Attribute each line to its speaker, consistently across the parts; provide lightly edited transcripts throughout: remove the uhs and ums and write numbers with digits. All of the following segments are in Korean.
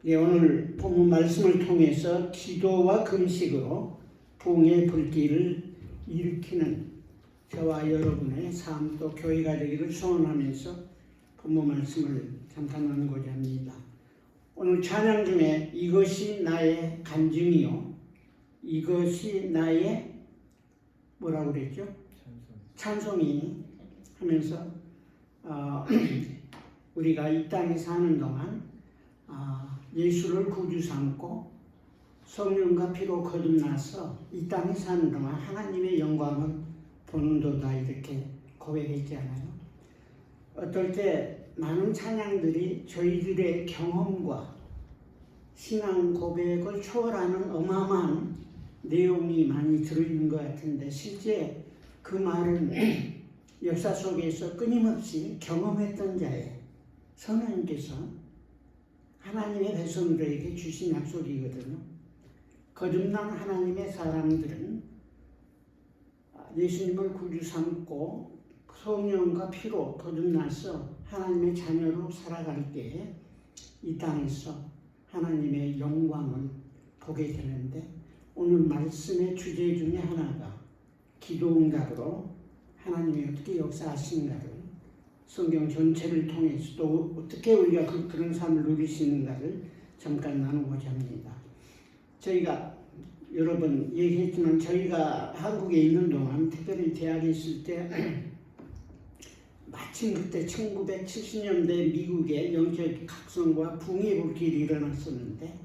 Speaker 1: 오늘 본문 말씀을 통해서 기도와 금식으로 부흥의 불길을 일으키는 저와 여러분의 삶 또 교회가 되기를 소원하면서 본문 말씀을 잠깐 나누고자 합니다. 오늘 찬양 중에 이것이 나의 간증이요, 이것이 나의 뭐라고 그랬죠? 찬송이 하면서 우리가 이 땅에 사는 동안 예수를 구주 삼고 성령과 피로 거듭나서 이 땅에 사는 동안 하나님의 영광을 보는도다 이렇게 고백했지 않아요? 어떨 때 많은 찬양들이 저희들의 경험과 신앙 고백을 초월하는 어마어마한 내용이 많이 들어있는 것 같은데 실제 그 말은 역사 속에서 끊임없이 경험했던 자의 선생님께서 하나님의 백성들에게 주신 약속이거든요. 거듭난 하나님의 사람들은 예수님을 구주 삼고 성령과 피로 거듭나서 하나님의 자녀로 살아갈 때에 이 땅에서 하나님의 영광을 보게 되는데, 오늘 말씀의 주제 중에 하나가 기도응답으로 하나님이 어떻게 역사하시는가를 성경 전체를 통해서 또 어떻게 우리가 그런 삶을 누리시는가를 잠깐 나누고자 합니다. 저희가 여러 번 얘기했지만 저희가 한국에 있는 동안 특별히 대학에 있을 때 마침 그때 1970년대 미국의 영적 각성과 붕의 불길이 일어났었는데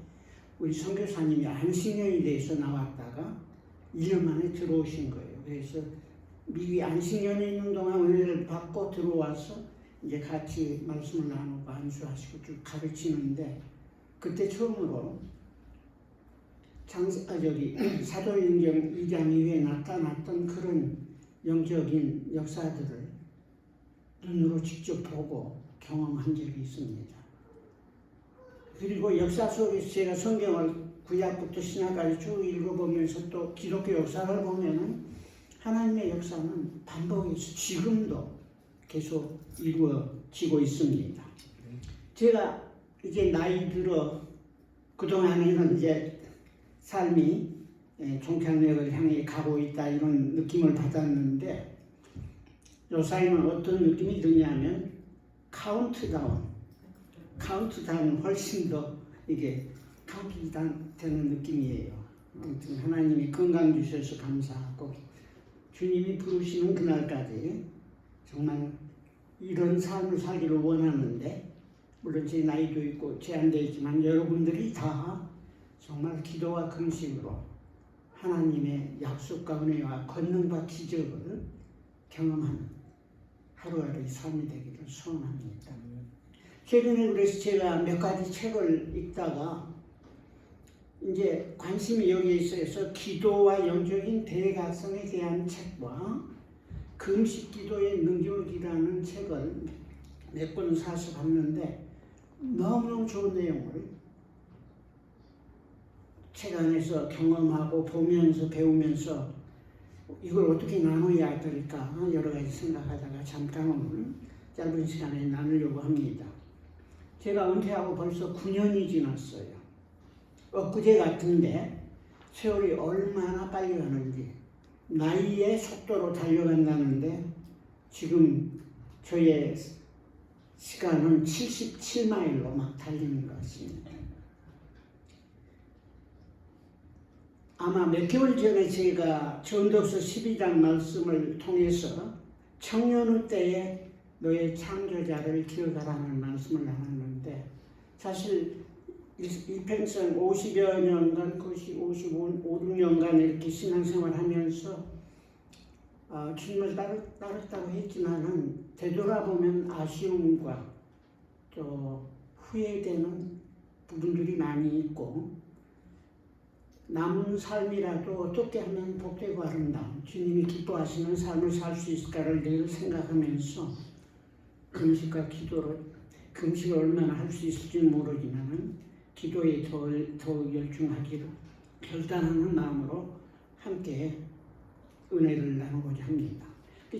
Speaker 1: 우리 선교사님이 안식년에 대해서 나왔다가 1년 만에 들어오신 거예요. 그래서 미국이 안식년에 있는 동안 은혜를 받고 들어와서 이제 같이 말씀을 나누고 안수하시고 쭉 가르치는데, 그때 처음으로 사도행전 2장 이후에 나타났던 그런 영적인 역사들을 눈으로 직접 보고 경험한 적이 있습니다. 그리고 역사 속에서 제가 성경을 구약부터 신약까지 쭉 읽어보면서 또 기독교 역사를 보면은 하나님의 역사는 반복해서 지금도 계속 이루어지고 있습니다. 제가 이제 나이 들어 그동안에는 이제 삶이 종착역을 향해 가고 있다 이런 느낌을 받았는데, 요사이는 어떤 느낌이 드냐면 카운트다운 훨씬 더 이게 카운트다운 되는 느낌이에요. 아무튼 하나님이 건강 주셔서 감사하고 주님이 부르시는 그날까지 정말 이런 삶을 살기를 원하는데, 물론 제 나이도 있고 제한되어 있지만 여러분들이 다 정말 기도와 금식으로 하나님의 약속과 은혜와 권능과 기적을 경험하는 하루하루의 삶이 되기를 소원합니다. 최근에 그래서 제가 몇 가지 책을 읽다가 이제 관심이 여기에 있어서 기도와 영적인 대가성에 대한 책과 금식 기도의 능력이라는 책을 몇 권 사서 봤는데 너무너무 좋은 내용을 책 안에서 경험하고 보면서 배우면서 이걸 어떻게 나눠야 될까 여러 가지 생각하다가 잠깐 오늘 짧은 시간에 나누려고 합니다. 제가 은퇴하고 벌써 9년이 지났어요. 엊그제 같은데 세월이 얼마나 빨리 가는지, 나이의 속도로 달려간다는데 지금 저의 시간은 77마일로 막 달리는 것 같습니다. 아마 몇 개월 전에 제가 전도서 12장 말씀을 통해서 청년의 때에 너의 창조자를 기억하라는 말씀을 나눴는데, 사실 일평생 50여 년간, 그것이 55, 6년간 이렇게 신앙생활 하면서 주님을 따랐다고 했지만은 되돌아보면 아쉬움과 또 후회되는 부분들이 많이 있고, 남은 삶이라도 어떻게 하면 복되고 아름다운 주님이 기뻐하시는 삶을 살 수 있을까를 늘 생각하면서 금식과 기도를, 금식을 얼마나 할 수 있을지는 모르지만은 기도에 더 열중하기를 결단하는 마음으로 함께 은혜를 나누고자 합니다.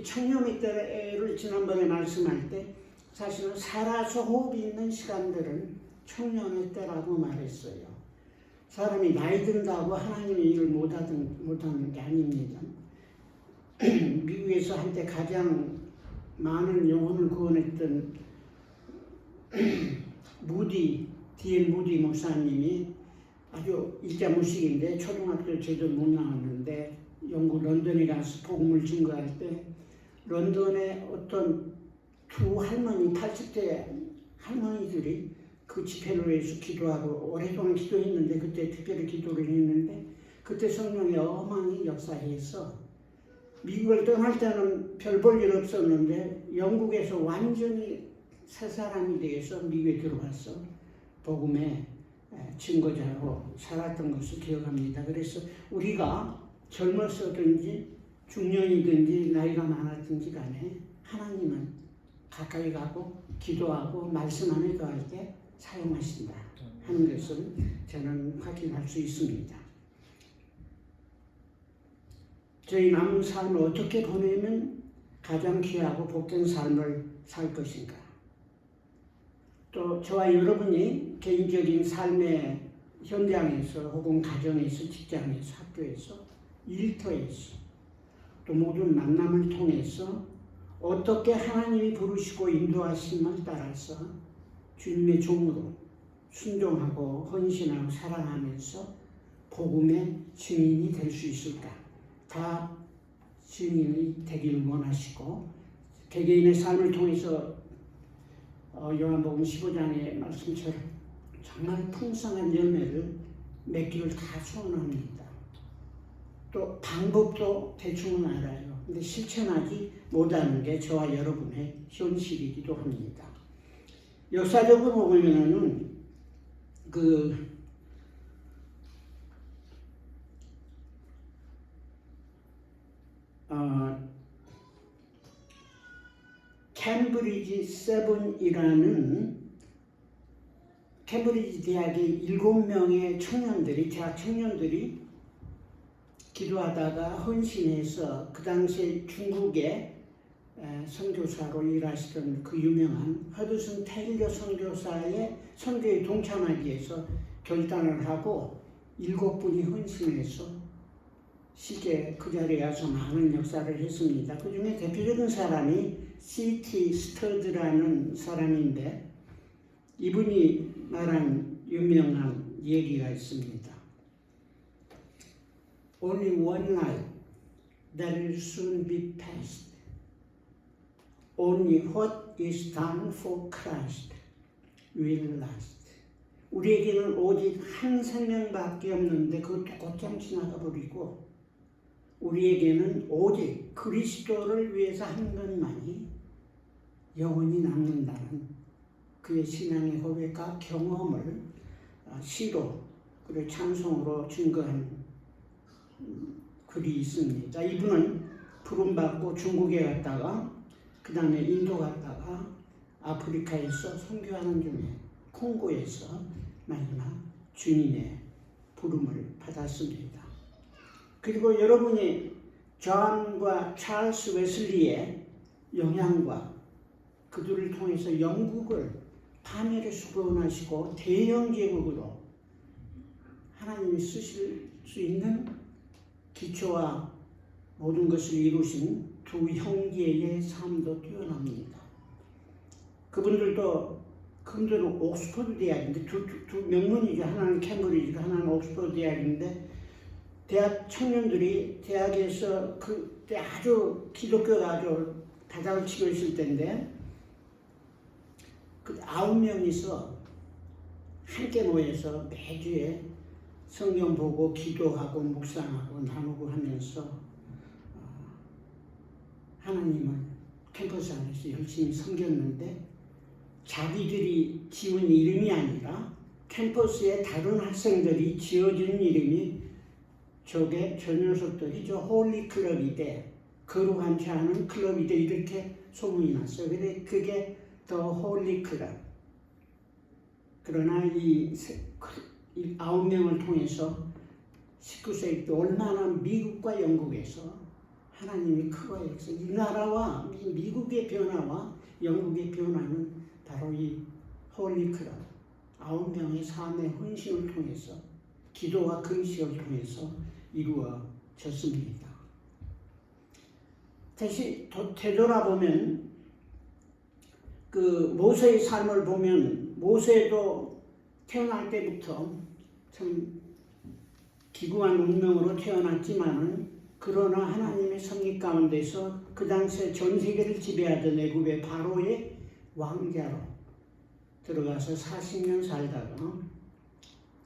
Speaker 1: 청년의 때를 지난번에 말씀할 때 사실은 살아서 호흡이 있는 시간들은 청년의 때라고 말했어요. 사람이 나이 든다고 하나님의 일을 못하는 게 아닙니다. 미국에서 한때 가장 많은 영혼을 구원했던 D.L. 무디 목사님이 아주 일자무식인데 초등학교 제대로 못 나왔는데 영국 런던에 가서 복음을 증거할 때 런던에 어떤 두 할머니 80대 할머니들이 그 집회를 위해서 기도하고 오랫동안 기도했는데 그때 특별히 기도를 했는데 그때 성령이 어마어마하게 역사해서 미국을 떠날 때는 별 볼 일 없었는데 영국에서 완전히 새 사람이 되어서 미국에 들어와서 복음의 증거자로 살았던 것을 기억합니다. 그래서 우리가 젊었어든지 중년이든지 나이가 많았든지 간에 하나님은 가까이 가고 기도하고 말씀 안에 거할 때 사용하신다 하는 것을 저는 확인할 수 있습니다. 저희 남은 삶을 어떻게 보내면 가장 귀하고 복된 삶을 살 것인가? 또 저와 여러분이 개인적인 삶의 현장에서 혹은 가정에서 직장에서 학교에서 일터에서 또 모든 만남을 통해서 어떻게 하나님이 부르시고 인도하심을 따라서 주님의 종으로 순종하고 헌신하고 사랑하면서 복음의 증인이 될 수 있을까? 다 증인이 되기를 원하시고 개개인의 삶을 통해서 요한복음 15장의 말씀처럼 정말 풍성한 열매를 맺기를 다 소원합니다. 또 방법도 대충은 알아요. 근데 실천하지 못하는 게 저와 여러분의 현실이기도 합니다. 역사적으로 보면은 캠브리지 7이라는 캠브리지 대학의 7명의 청년들이 대학 청년들이 기도하다가 헌신해서 그 당시에 중국의 선교사로 일하시던 그 유명한 허드슨 테일러 선교사의 선교에 동참하기 위해서 결단을 하고 7분이 헌신해서 시계 그 자리에 가서 많은 역사를 했습니다. 그 중에 대표적인 사람이 C.T. 스터드라는 사람인데 이분이 말한 유명한 얘기가 있습니다. Only one life that will soon be past. Only what is done for Christ will last. 우리에게는 오직 한 생명밖에 없는데 그것도 곧장 지나가 버리고 우리에게는 오직 그리스도를 위해서 한 것만이 영원히 남는다는 그의 신앙의 고백과 경험을 시로 그리고 찬송으로 증거한 글이 있습니다. 이분은 부름받고 중국에 갔다가 그 다음에 인도 갔다가 아프리카에서 선교하는 중에 콩고에서 마지막 주님의 부름을 받았습니다. 그리고 여러분이 존과 찰스 웨슬리의 영향과 그들을 통해서 영국을 파멸에서 구원하시고 대영 제국으로 하나님이 쓰실 수 있는 기초와 모든 것을 이루신 두 형제의 삶도 뛰어납니다. 그분들은 옥스퍼드 대학인데 두 명문이죠. 하나는 캠브리지, 하나는 옥스퍼드 대학인데 대학 청년들이 대학에서 그때 아주 기독교가 아주 바닥을 치고 있을 때인데 그 9명이서 함께 모여서 매주에 성경 보고 기도하고 묵상하고 나누고 하면서 하나님을 캠퍼스 안에서 열심히 섬겼는데 자기들이 지은 이름이 아니라 캠퍼스의 다른 학생들이 지어준 이름이 저 녀석들이 홀리 클럽이대, 거룩한 채 하는 클럽이대 이렇게 소문이 났어요. 근데 그게 더 홀리 클럽. 그러나 이 9명을 통해서 19세기 때 얼마나 미국과 영국에서 하나님이 크고 역사, 이 나라와 미국의 변화와 영국의 변화는 바로 이 홀리 클럽, 9명의 삶의 헌신을 통해서 기도와 금식을 통해서 이루어졌습니다. 다시 되돌아보면 그 모세의 삶을 보면 모세도 태어날 때부터 참 기구한 운명으로 태어났지만은 그러나 하나님의 섭리 가운데서 그 당시에 전 세계를 지배하던 애굽의 바로의 왕자로 들어가서 40년 살다가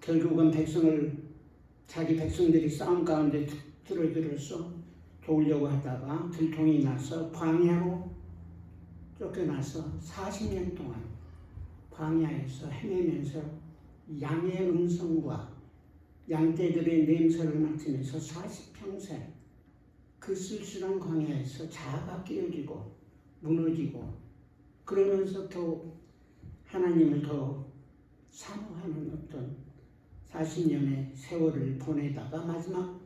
Speaker 1: 결국은 자기 백성들이 싸움 가운데 들어들어서 도우려고 하다가 들통이 나서 광야로 쫓겨나서 40년 동안 광야에서 헤매면서 양의 음성과 양떼들의 냄새를 맡으면서 40평생 그 쓸쓸한 광야에서 자아가 깨어지고 무너지고 그러면서 더 하나님을 더 사모하는 어떤 40년의 세월을 보내다가 마지막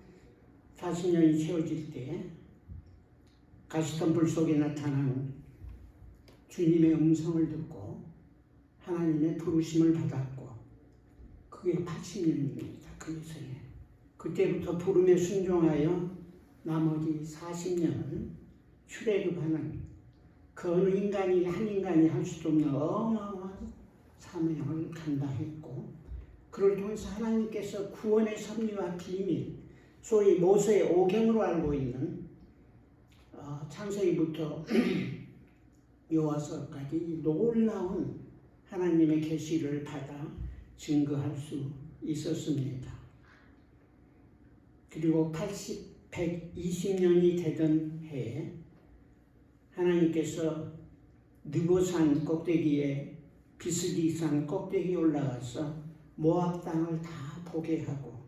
Speaker 1: 40년이 채워질 때 가시덤 불 속에 나타난 주님의 음성을 듣고 하나님의 부르심을 받았고 그게 80년입니다. 그 이상에 그때부터 부름에 순종하여 나머지 40년을 출애굽하는 그 어느 인간이 한 인간이 할 수도 없는 어마어마한 사명을 감당했고 그를 통해서 하나님께서 구원의 섭리와 비밀 소위 모세의 오경으로 알고 있는 창세기부터 요하서까지 놀라운 하나님의 계시를 받아 증거할 수 있었습니다. 그리고 120년이 되던 해에 하나님께서 느보산 꼭대기에 비스디산 꼭대기에 올라가서 모압 땅을 다 보게 하고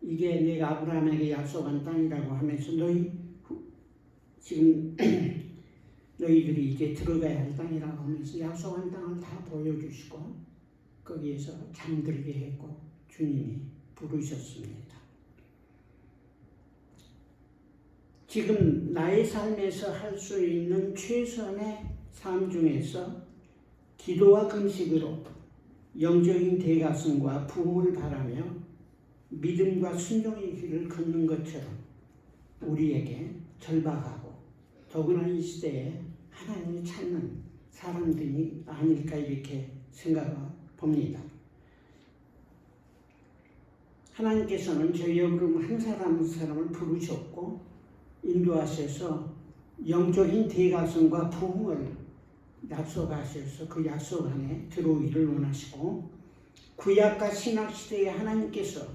Speaker 1: 이게 내가 아브라함에게 약속한 땅이라고 하면서 지금 너희들이 이제 들어가야 할 땅이라고 하면서 약속한 땅을 다 보여주시고 거기에서 잠들게 했고 주님이 부르셨습니다. 지금 나의 삶에서 할 수 있는 최선의 삶 중에서 기도와 금식으로 영적인 대가슴과 부흥을 바라며 믿음과 순종의 길을 걷는 것처럼 우리에게 절박하고 더구나 이 시대에 하나님을 찾는 사람들이 아닐까 이렇게 생각해 봅니다. 하나님께서는 저희 여러분 한 사람 한 사람을 부르셨고 인도하셔서 영적인 대가슴과 부흥을 약속하셔서 그 약속 안에 들어오기를 원하시고 구약과 신약시대에 하나님께서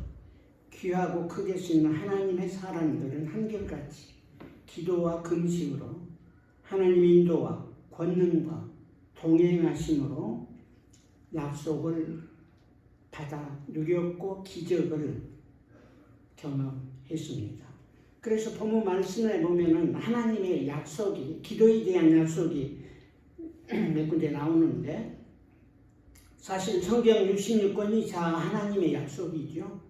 Speaker 1: 귀하고 크게 쓰는 하나님의 사람들은 한결같이 기도와 금식으로 하나님의 인도와 권능과 동행하심으로 약속을 받아 누렸고 기적을 경험했습니다. 그래서 본문 말씀에 보면은 하나님의 약속이 기도에 대한 약속이 몇 군데 나오는데 사실 성경 66권이 다 하나님의 약속이죠.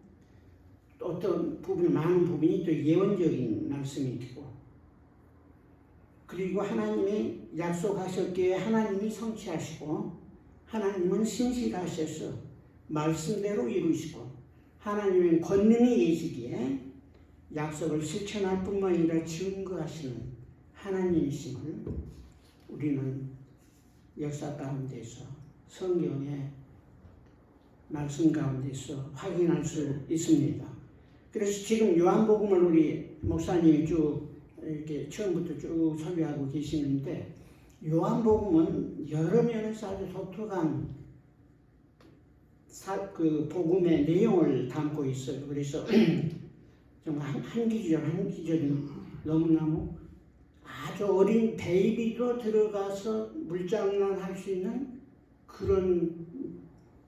Speaker 1: 어떤 부분, 많은 부분이 또 예언적인 말씀이고 그리고 하나님이 약속하셨기에 하나님이 성취하시고 하나님은 신실하셔서 말씀대로 이루시고 하나님의 권능이 계시기에 약속을 실천할 뿐만 아니라 증거하시는 하나님이심을 우리는 역사 가운데서 성경의 말씀 가운데서 확인할 수 있습니다. 그래서 지금 요한복음을 우리 목사님이 쭉 이렇게 처음부터 쭉 설교하고 계시는데 요한복음은 여러 면에서 아주 독특한 그 복음의 내용을 담고 있어요. 그래서 정말 한 기절이 너무너무 아주 어린 베이비도 들어가서 물장난할 수 있는 그런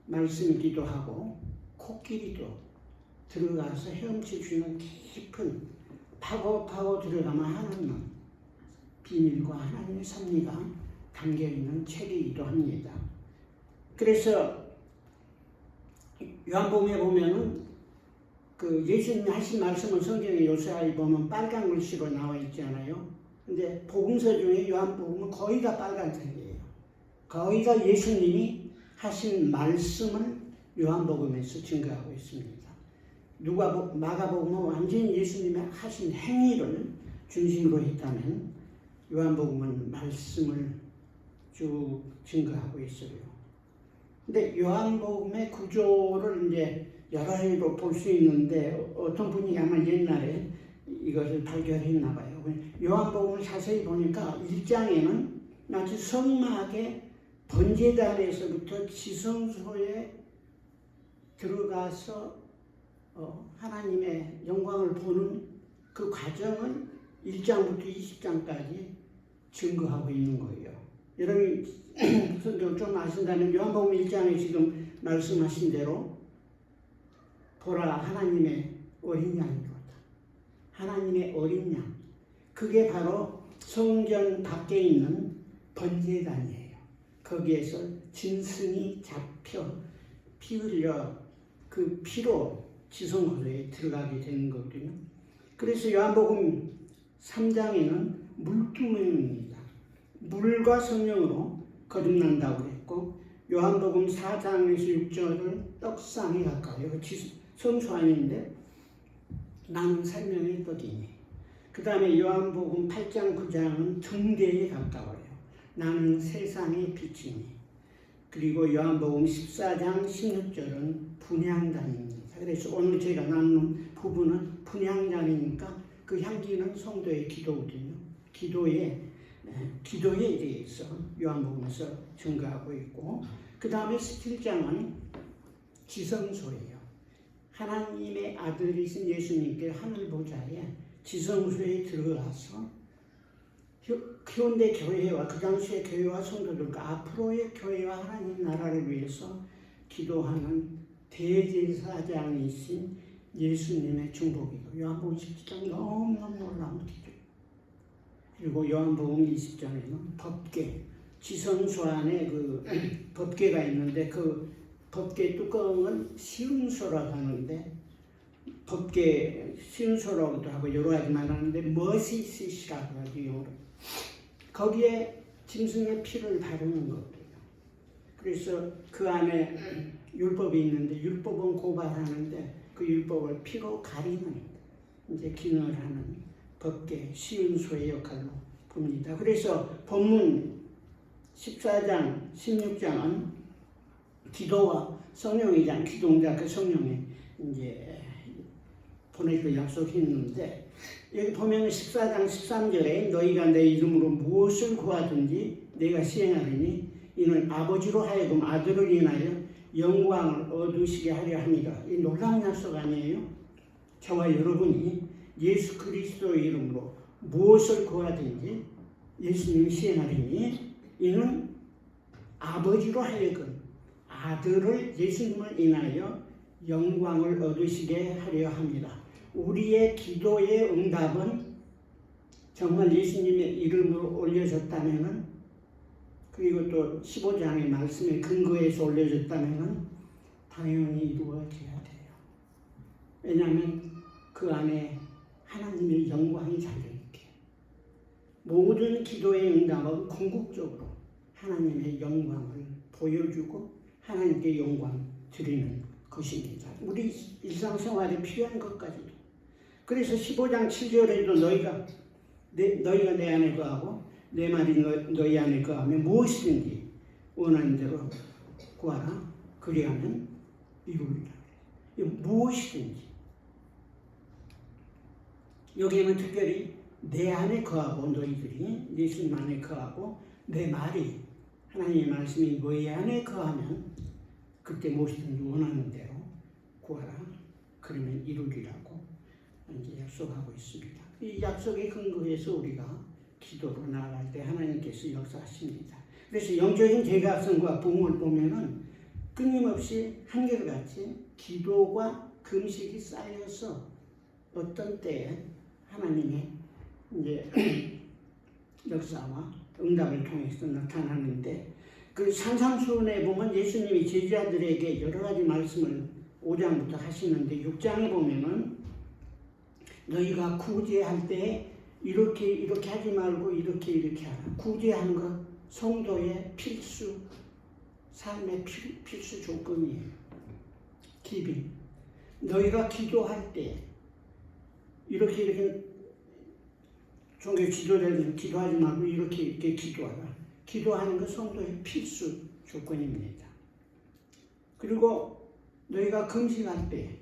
Speaker 1: 말씀이기도 하고 코끼리도 들어가서 헤엄칠 수 있는 깊은 파고 들어가면 하나님 비밀과 하나님의 섭리가 담겨있는 책이기도 합니다. 그래서 요한복음에 보면은 그 예수님이 하신 말씀을 성경의 요사에 보면 빨간 글씨로 나와 있잖아요. 근데 복음서 중에 요한복음은 거의 다 빨간색이에요. 거의 다 예수님이 하신 말씀을 요한복음에서 증거하고 있습니다. 마가복음은 완전히 예수님의 하신 행위를 중심으로 했다면 요한복음은 말씀을 쭉 증거하고 있어요. 근데 요한복음의 구조를 이제 여러 가지로 볼 수 있는데 어떤 분이 아마 옛날에 이것을 발견했나 봐요. 요한복음을 자세히 보니까 1장에는 마치 성막의 번제단에서부터 지성소에 들어가서 하나님의 영광을 보는 그 과정을 1장부터 20장까지 증거하고 있는 거예요. 여러분이 성경 좀 아신다면 요한복음 1장에 지금 말씀하신 대로 보라 하나님의 어린 양이로다. 하나님의 어린 양. 그게 바로 성전 밖에 있는 번제단이에요. 거기에서 짐승이 잡혀 피 흘려 그 피로 지성소에 들어가게 되는 거거든요. 그래서 요한복음 3장에는 물두멍입니다. 물과 성령으로 거듭난다고 했고 요한복음 4장에서 6절은 떡상에 가까워요. 성소 안인데 나는 생명의 떡이니. 그 다음에 요한복음 8장 9장은 등대에 가까워요. 나는 세상의 빛이니. 그리고 요한복음 14장 16절은 분향단입니다. 그래서 오늘 제가 나누는 부분은 분향단이니까 그 향기는 성도의 기도거든요. 기도에 대해서 요한복음에서 증거하고 있고 그 다음에 17장은 지성소예요. 하나님의 아들이신 예수님께 하늘보좌에 지성소에 들어가서 현대 교회와 그 당시의 교회와 성도들과 앞으로의 교회와 하나님 나라를 위해서 기도하는 대제사장이신 예수님의 중보기도 요한복음 17장 너무너무 놀라운 기도. 그리고 요한복음 20장에는 법궤, 지성소 안에 그 법궤가 있는데 그 법궤 뚜껑은 시음소라고 하는데 법궤 시음소라고도 하고 여러 가지 말하는데 머시시라고 하죠. 거기에 짐승의 피를 바르는 거예요. 그래서 그 안에 율법이 있는데 율법은 고발하는데 그 율법을 피로 가리는 이제 기능하는 법궤 시음소의 역할로 봅니다. 그래서 본문 14장 16장은 기도와 성령의 장 기도자 그 성령에 이제 보내줄 약속했는데 여기 보면 14장 13절에 너희가 내 이름으로 무엇을 구하든지 내가 시행하리니 이는 아버지로 하여금 아들을 인하여 영광을 얻으시게 하려 합니다. 이 놀라운 약속 아니에요? 저와 여러분이 예수 그리스도의 이름으로 무엇을 구하든지 예수님이 시행하리니 이는 아버지로 하여금 아들을 예수님을 인하여 영광을 얻으시게 하려 합니다. 우리의 기도의 응답은 정말 예수님의 이름으로 올려졌다면 그리고 또 15장의 말씀에 근거해서 올려졌다면 당연히 이루어져야 돼요. 왜냐하면 그 안에 하나님의 영광이 달려있게 모든 기도의 응답은 궁극적으로 하나님의 영광을 보여주고 하나님께 영광 드리는 것입니다. 우리 일상생활에 필요한 것까지도. 그래서 15장 7절에도 너희가 내 안에 거하고 내 말이 너희 안에 거하면 무엇이든지 원하는 대로 구하라. 그리하면 이루리라. 무엇이든지. 여기에는 특별히 내 안에 거하고 너희들이 예수님 안에 거하고 내 말이 하나님의 말씀이 너희 안에 거하면 그때 무엇이든지 원하는 대로 구하라. 그러면 이루리라고 이제 약속하고 있습니다. 이 약속에 근거해서 우리가 기도로 나아갈 때 하나님께서 역사하십니다. 그래서 영적인 제각성과 부흥을 보면은 끊임없이 한결같이 기도과 금식이 쌓여서 어떤 때에 하나님의 이제 역사와 응답을 통해서 나타나는데 그 산상수훈에 보면 예수님이 제자들에게 여러 가지 말씀을 5장부터 하시는데 6장에 보면은 너희가 구제할 때 이렇게 하지 말고 이렇게 하라. 구제하는 것 성도의 필수 삶의 필수 조건이에요. TV. 너희가 기도할 때 이렇게 종교 지도자들은 기도하지 말고 이렇게 기도하라. 기도하는 것 성도의 필수 조건입니다. 그리고 너희가 금식할 때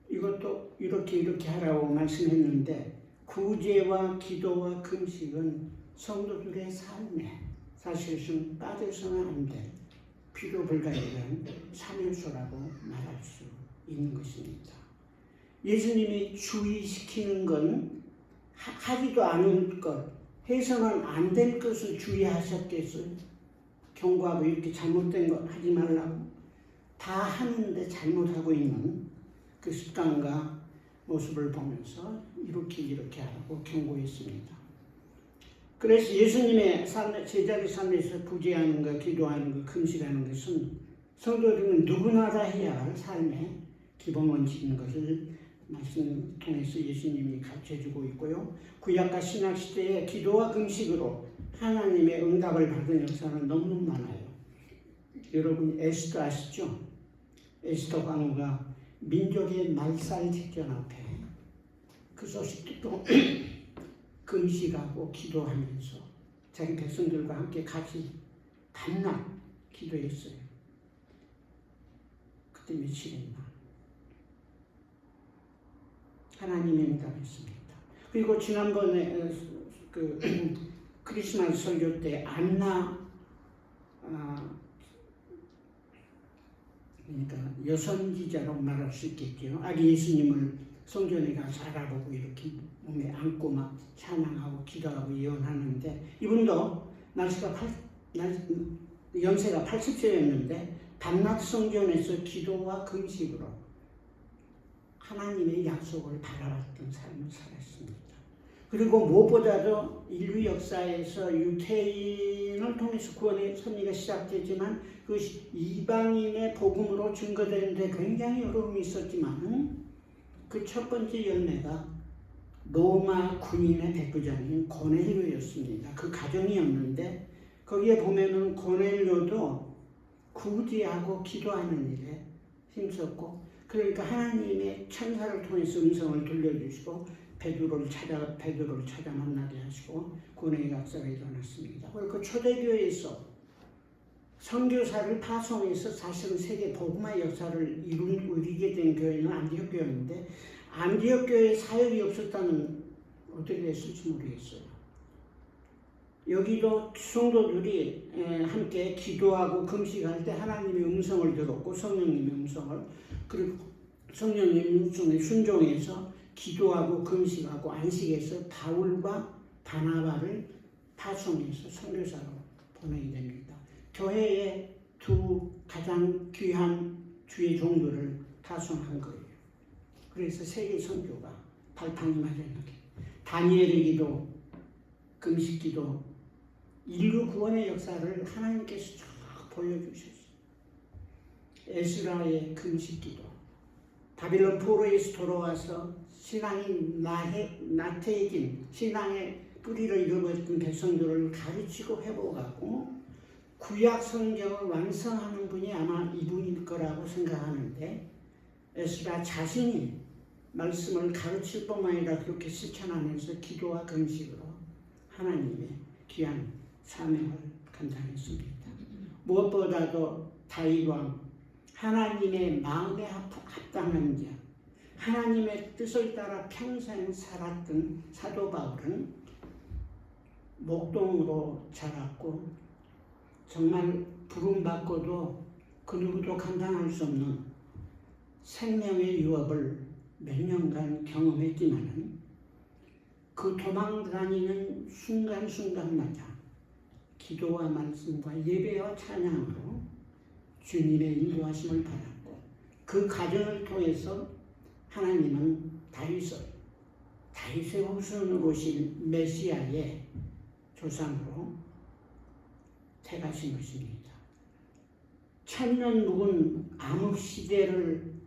Speaker 1: 이것도 이렇게 하라고 말씀했는데, 구제와 기도와 금식은 성도들의 삶에 사실상 빠져서는 안 될 필요 불가능한 참여소라고 말할 수 있는 것입니다. 예수님이 주의시키는 건 하지도 않을 것, 해서는 안 될 것을 주의하셨겠어요. 경고하고 이렇게 잘못된 거 하지 말라고. 다 하는데 잘못하고 있는 그 습관과 모습을 보면서 이렇게 하라고 경고했습니다. 그래서 예수님의 제자의 삶에서 구제하는 것, 기도하는 것, 금식하는 것은 성도들은 누구나 다 해야 할 삶의 기본 원칙인 것을 말씀 통해서 예수님이 가르쳐주고 있고요. 구약과 신약 시대에 기도와 금식으로 하나님의 응답을 받은 역사는 너무 많아요. 여러분 에스더 아시죠? 에스더 왕후가 민족의 말살 직전 앞에 그 소식 듣고 금식하고 기도하면서 자기 백성들과 함께 같이 밤낮 기도했어요. 그때 며칠이나 하나님이 응답했습니다. 그리고 지난번에 그 크리스마스 설교 때 안나 그러니까 여선지자로 말할 수 있겠죠. 아기 예수님을 성전에 가서 알아보고 이렇게 몸에 안고 막 찬양하고 기도하고 예언하는데, 이분도 연세가 80세였는데 밤낮 성전에서 기도와 금식으로 하나님의 약속을 바라봤던 삶을 살았습니다. 그리고 무엇보다도 인류 역사에서 유태인을 통해서 구원의 섭리가 시작되지만 그것이 이방인의 복음으로 증거되는데 굉장히 어려움이 있었지만 그 첫 번째 열매가 로마 군인의 백부장인 고넬료였습니다. 그 가정이었는데 거기에 보면은 고넬료도 구제하고 기도하는 일에 힘썼고, 그러니까 하나님의 천사를 통해서 음성을 들려주시고 베드로를 찾아 만나게 하시고 구원의 역사가 일어났습니다. 그 초대교회에서 선교사를 파송해서 사실은 세계 복음화 역사를 이루게 된 교회는 안디옥 교회인데, 안디옥 교회에 사역이 없었다면 어떻게 됐을지 모르겠어요. 여기도 성도들이 함께 기도하고 금식할 때 하나님의 음성을 들었고 성령님의 음성을, 그리고 성령님의 음성에 순종해서 기도하고 금식하고 안식해서 바울과 바나바를 파송해서 선교사로 보내게 됩니다. 교회의 두 가장 귀한 주의 종들을 파송한 거예요. 그래서 세계 선교가 발판이 마련하게, 다니엘의 기도, 금식 기도, 인류 구원의 역사를 하나님께서 쫙 보여주셨어요. 에스라의 금식 기도, 바빌론 포로에서 돌아와서 신앙이 나태해진 신앙의 뿌리를 잃어버렸던 백성들을 가르치고 회복하고 구약 성경을 완성하는 분이 아마 이분일 거라고 생각하는데, 에스라 자신이 말씀을 가르칠 뿐만 아니라 그렇게 실천하면서 기도와 금식으로 하나님의 귀한 사명을 감당했습니다. 무엇보다도 다윗 왕, 하나님의 마음에 합당한 자, 하나님의 뜻을 따라 평생 살았던 사도 바울은 목동으로 자랐고 정말 부름받고도 그 누구도 감당할 수 없는 생명의 유업을 몇 년간 경험했지만 그 도망다니는 순간순간마다 기도와 말씀과 예배와 찬양으로 주님의 인도하심을 받았고, 그 과정을 통해서 하나님은 다윗의 후손으로 오신 메시아의 조상으로 택하신 것입니다. 천년 묵은 암흑 시대를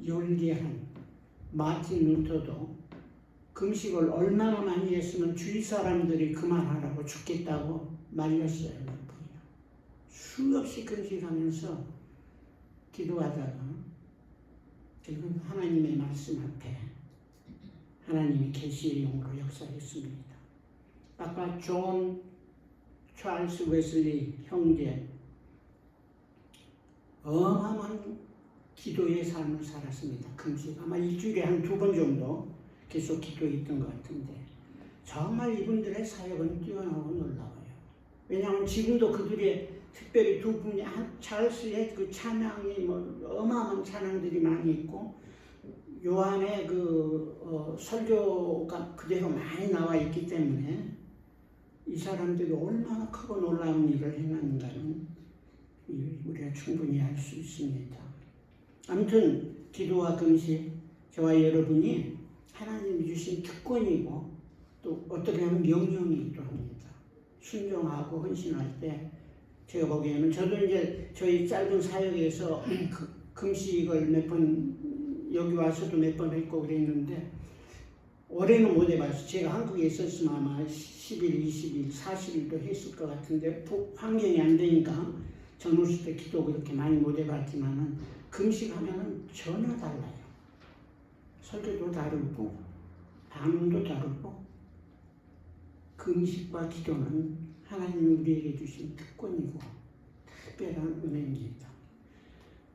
Speaker 1: 열리한 마틴 루터도 금식을 얼마나 많이 했으면 주위 사람들이 그만하라고 죽겠다고 말렸어요. 수없이 금식하면서 기도하다가 결국 하나님의 말씀 앞에 하나님이 계시의 영으로 역사했습니다. 아까 존 찰스 웨슬리 형제 어마어마한 기도의 삶을 살았습니다. 금식 아마 일주일에 한 2번 정도 계속 기도했던 것 같은데 정말 이분들의 사역은 뛰어나고 놀라워요. 왜냐하면 지금도 그들의 특별히 두 분이 찰스의 그 찬양이 어마어마한 찬양들이 많이 있고 요한의 설교가 그대로 많이 나와 있기 때문에 이 사람들이 얼마나 크고 놀라운 일을 행하는가는 우리가 충분히 알 수 있습니다. 아무튼 기도와 금식 저와 여러분이 하나님이 주신 특권이고 또 어떻게 하면 명령이기도 합니다. 순종하고 헌신할 때 제가 보기에는 저도 이제 저희 짧은 사역에서 금식을 몇 번 여기 와서도 몇 번 했고 그랬는데 올해는 못 해봤어요. 제가 한국에 있었으면 아마 10일, 20일, 40일도 했을 것 같은데 환경이 안 되니까 젊었을 때 기도 그렇게 많이 못 해봤지만은 금식하면은 전혀 달라요. 설교도 다르고 방언도 다르고 금식과 기도는 하나님이 우리에게 주신 특권이고 특별한 은혜입니다.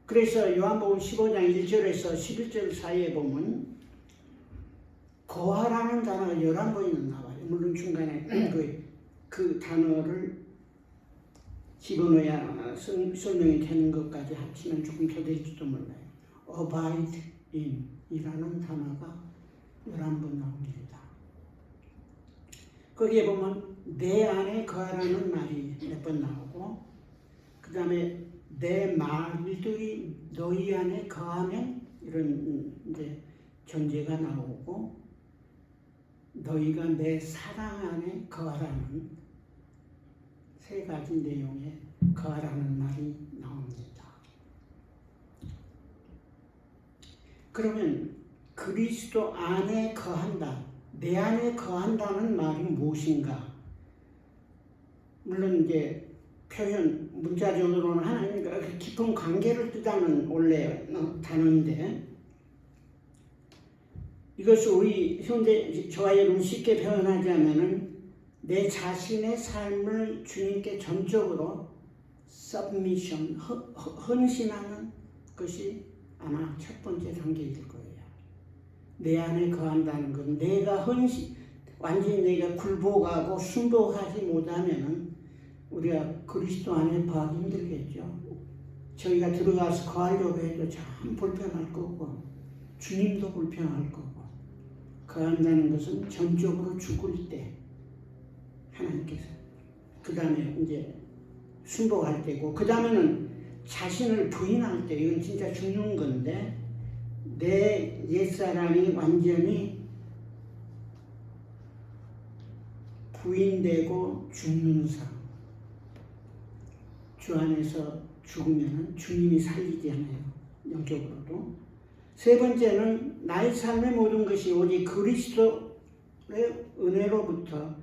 Speaker 1: 그래서 요한복음 15장 1절에서 11절 사이에 보면 거하라는 단어가 11번이나 나와요. 물론 중간에 그 단어를 집어넣어야 설명이 되는 것까지 합치면 조금 더 될지도 몰라요. abide in 이라는 단어가 11번 나옵니다. 거기에 보면 내 안에 거하라는 말이 몇 번 나오고 그 다음에 내 말들이 너희 안에 거하면 이런 이제 전제가 나오고 너희가 내 사랑 안에 거하라는 세 가지 내용의 거하라는 말이 나옵니다. 그러면 그리스도 안에 거한다, 내 안에 거한다는 말이 무엇인가? 물론 이제 표현 문자적으로는 하나님과 깊은 관계를 뜻하는 원래 단어인데 이것을 우리 현대 저와 여러분 쉽게 표현하자면은 내 자신의 삶을 주님께 전적으로 submission, 헌신하는 것이 아마 첫 번째 단계일 거예요. 내 안에 거한다는 건 내가 완전히 내가 굴복하고 순복하지 못하면은 우리가 그리스도 안에 거하기 힘들겠죠. 저희가 들어가서 거하려고 해도 참 불편할 거고 주님도 불편할 거고 거한다는 것은 전적으로 죽을 때 하나님께서 그 다음에 이제 순복할 때고 그 다음에는 자신을 부인할 때 이건 진짜 죽는 건데 내 옛사람이 완전히 부인되고 죽는 삶 주 안에서 죽으면 주님이 살리지 않아요. 영적으로도. 세 번째는 나의 삶의 모든 것이 오직 그리스도의 은혜로부터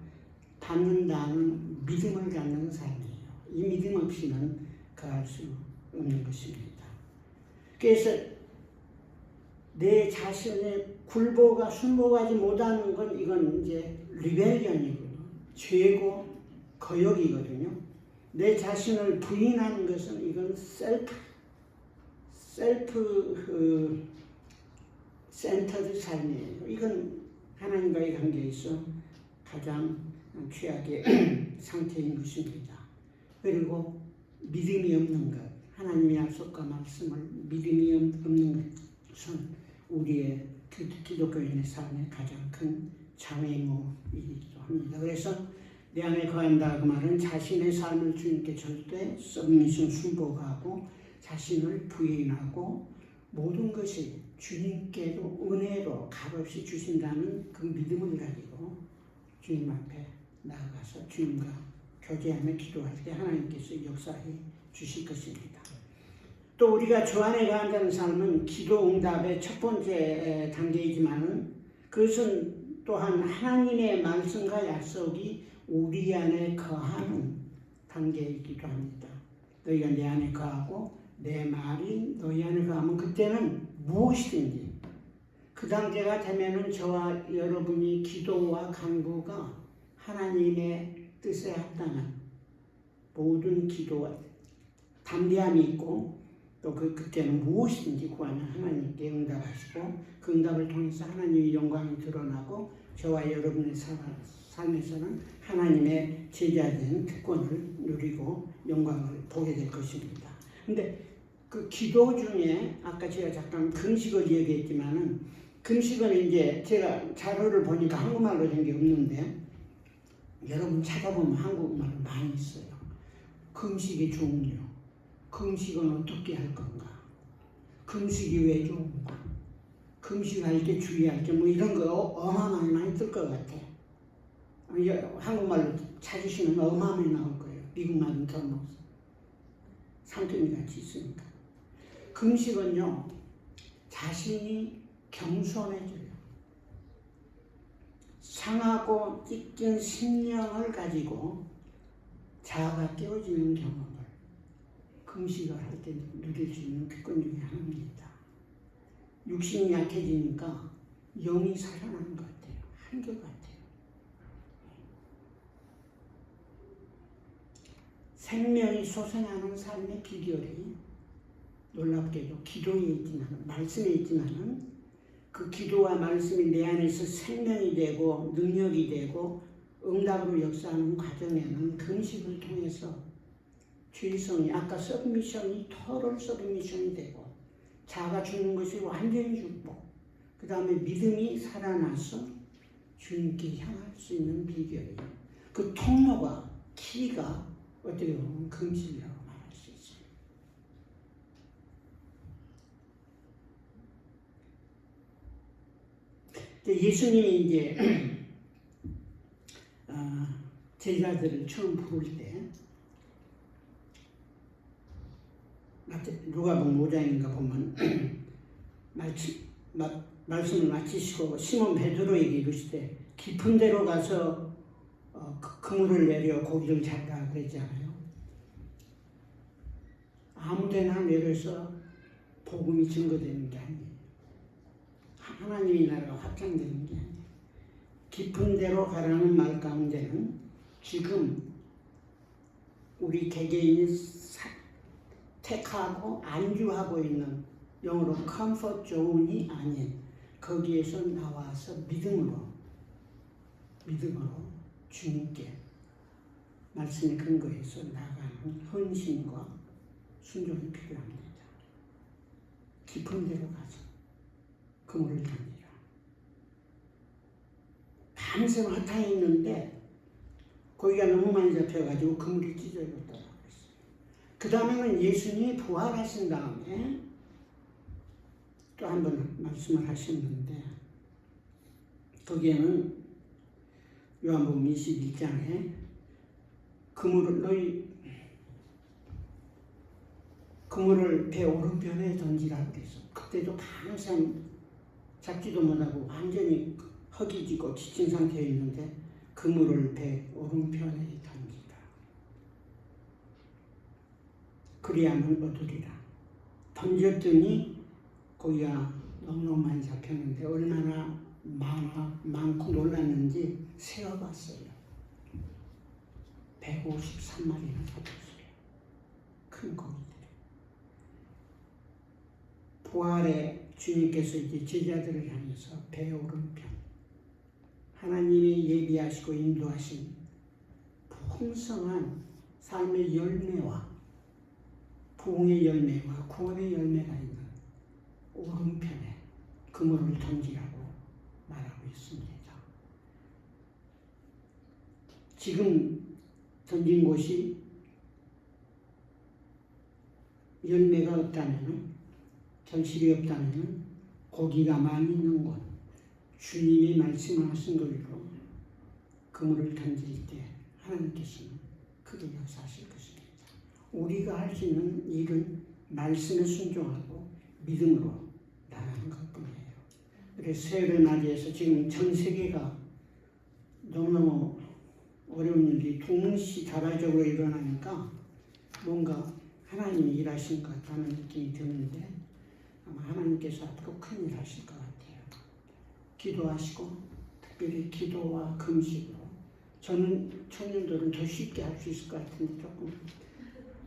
Speaker 1: 받는다는 믿음을 갖는 삶이에요. 이 믿음 없이는 거할 수 없는 것입니다. 그래서 내 자신의 굴복과 순복하지 못하는 건 이건 이제 리벨리언이거든요. 죄고 거역이거든요. 내 자신을 부인하는 것은 이건 셀프 센터드 삶이에요. 이건 하나님과의 관계에서 가장 최악의 상태인 것입니다. 그리고 믿음이 없는 것, 하나님의 약속과 말씀을 믿음이 없는 것은 우리의 기독교인의 삶의 가장 큰 장애물이기도 합니다. 그래서 내 안에 거한다 그 말은 자신의 삶을 주님께 절대 서브미션 순복하고 자신을 부인하고 모든 것이 주님께도 은혜로 값없이 주신다는 그 믿음을 가지고 주님 앞에 나아가서 주님과 교제하며 기도할 때 하나님께서 역사해 주실 것입니다. 또 우리가 주 안에 거한다는 삶은 기도 응답의 첫 번째 단계이지만 그것은 또한 하나님의 말씀과 약속이 우리 안에 거하는 단계이기도 합니다. 너희가 내 안에 거하고 내 말이 너희 안에 거하면 그때는 무엇이든지 그 단계가 되면은 저와 여러분이 기도와 간구가 하나님의 뜻에 합당한 모든 기도와 담대함이 있고 또 그때는 무엇이든지 구하면 하나님께 응답하시고 그 응답을 통해서 하나님의 영광이 드러나고 저와 여러분의 삶에서는 하나님의 제자된 특권을 누리고 영광을 보게 될 것입니다. 근데 그 기도 중에 아까 제가 잠깐 금식을 얘기했지만은 금식은 이제 제가 자료를 보니까 한국말로 된 게 없는데 여러분 찾아보면 한국말로 많이 있어요. 금식의 종류, 금식은 어떻게 할 건가, 금식이 왜 좋은가, 금식할 때 주의할 게 뭐 이런 거 어마어마하게 많이 뜰 것 같아요. 한국말로 찾으시면 어마어마하게 나올 거예요. 미국말은 더 뭐 상품이 같이 있으니까. 금식은요, 자신이 겸손해져요. 상하고 찢긴 심령을 가지고 자아가 깨어지는 경험을 금식을 할 때 누릴 수 있는 특권 중에 하나입니다. 육신이 약해지니까 영이 살아나는 것 같아요. 한결같아요. 생명이 솟아나는 삶의 비결이 놀랍게도 기도에 있지만 말씀에 있지만은 그 기도와 말씀이 내 안에서 생명이 되고 능력이 되고 응답으로 역사하는 과정에는 금식을 통해서 죄성이 아까 서브미션이 토럴 서브미션이 되고 자아가 죽는 것이 완전히 죽고 그 다음에 믿음이 살아나서 주님께 향할 수 있는 비결이에요. 그 통로가 키가 어떻게 보면 금식이라고 말할 수 있어요. 예수님이 이제 제자들을 처음 부를 때 누가복음 5장인가 보면 말씀을 마치시고 시몬 베드로에게 이르시되 깊은 데로 가서 그물을 내려 고기를 잡라 그랬잖아요. 아무데나 내려서 복음이 증거되는 게 아니에요. 하나님의 나라가 확장되는 게 아니에요. 깊은 데로 가라는 말 가운데는 지금 우리 개개인이 택하고 안주하고 있는 영어로 컴포트 존이 아닌 거기에서 나와서 믿음으로 주님께 말씀의 근거에서 나가는 헌신과 순종이 필요합니다. 깊은 데로 가서 그물을 던지라. 밤새 허탕에 있는데 고기가 너무 많이 잡혀가지고 그물이 찢어졌더라고요. 그 다음에는 예수님이 부활하신 다음에 또 한 번 말씀을 하셨는데 거기에는 요한복음 21장에 그물을 배 오른편에 던지라고 그래서 그때도 항상 잡지도 못하고 완전히 허기지고 지친 상태에 있는데 그물을 배 오른편에 던지라. 그리하면 얻으리라. 던졌더니 고기가 너무 많이 잡혔는데 얼마나 많고 놀랐는지 세어봤어요. 153마리나 잡혔어요. 큰 고기들. 부활의 주님께서 이제 제자들을 향해서 배 오른편 하나님이 예비하시고 인도하신 풍성한 삶의 열매와 부흥의 열매와 구원의 열매가 있는 오른편에 그물을 던지라고 말하고 있습니다. 지금 던진 곳이 열매가 없다면, 결실이 없다면 고기가 많이 있는 곳, 주님이 말씀하신 걸로 그물을 던질 때 하나님께서는 크게 역사하실 것입니다. 우리가 할 수 있는 일은 말씀에 순종하고 믿음으로 나가는 것뿐이에요. 그래서 세월을 맞이해서 지금 전 세계가 너무너무 어려운 일이 동시다발적으로 일어나니까 뭔가 하나님이 일하신 것 같다는 느낌이 드는데 아마 하나님께서 앞으로 큰 일 하실 것 같아요. 기도하시고 특별히 기도와 금식으로 저는 청년들은 더 쉽게 할 수 있을 것 같은데 조금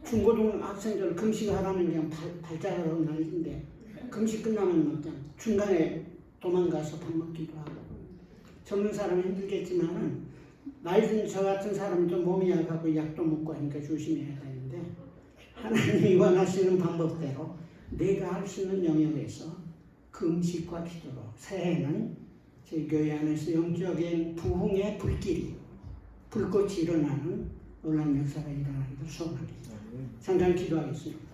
Speaker 1: 중고등학생들 금식하라면 그냥 발작하라고 난리인데 금식 끝나면 그냥 중간에 도망가서 밥 먹기도 하고 젊은 사람은 힘들겠지만은 나이 든 저 같은 사람은 좀 몸이 약하고 약도 먹고 하니까 조심해야 되는데 하나님이 원하시는 방법대로 내가 할 수 있는 영역에서 금식과 기도로 새해는 저희 교회 안에서 영적인 부흥의 불꽃이 일어나는 놀라운 역사가 일어나기를 소원합니다. 잠깐 기도하겠습니다.